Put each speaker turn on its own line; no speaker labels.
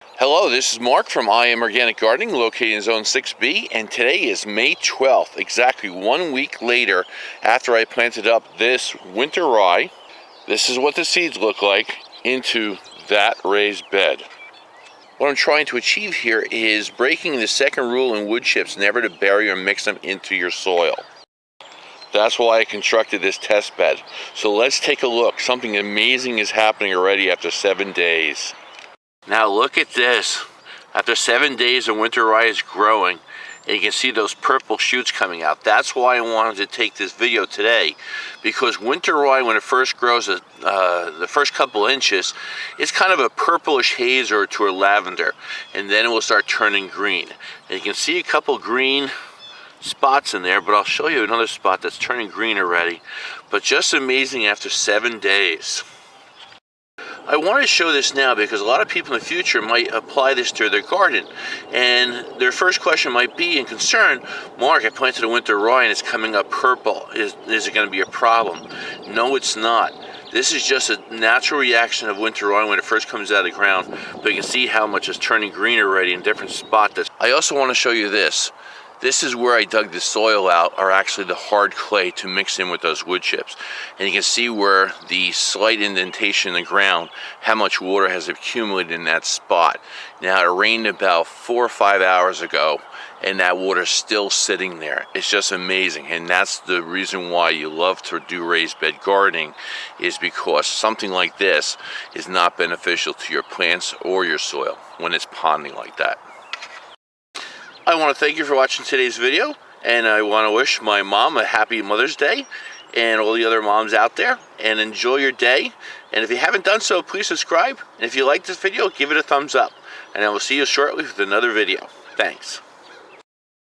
Hello, this is Mark from I Am Organic Gardening, located in Zone 6B, and today is May 12th, exactly 1 week later after I planted up this winter rye. This is what the seeds look like into that raised bed. What I'm trying to achieve here is breaking the second rule in wood chips, never to bury or mix them into your soil. That's why I constructed this test bed. So let's take a look. Something amazing is happening already after 7 days. Now look at this. After 7 days, the winter rye is growing, and you can see those purple shoots coming out. That's why I wanted to take this video today, because winter rye, when it first grows, the first couple inches, it's kind of a purplish haze or to a lavender, and then it will start turning green. And you can see a couple green spots in there, but I'll show you another spot that's turning green already. But just amazing after 7 days. I want to show this now because a lot of people in the future might apply this to their garden, and their first question might be and concern, Mark, I planted a winter rye and it's coming up purple. Is it going to be a problem? No, it's not. This is just a natural reaction of winter rye when it first comes out of the ground, but you can see how much is turning green already in different spots. I also want to show you this. This is where I dug the soil out, or actually the hard clay to mix in with those wood chips. And you can see where the slight indentation in the ground, how much water has accumulated in that spot. Now, it rained about 4 or 5 hours ago, and that water's still sitting there. It's just amazing, and that's the reason why you love to do raised bed gardening, is because something like this is not beneficial to your plants or your soil when it's ponding like that. I want to thank you for watching today's video, and I want to wish my mom a happy Mother's Day and all the other moms out there, and enjoy your day. And if you haven't done so, please subscribe, and if you like this video, give it a thumbs up, and I will see you shortly with another video. Thanks.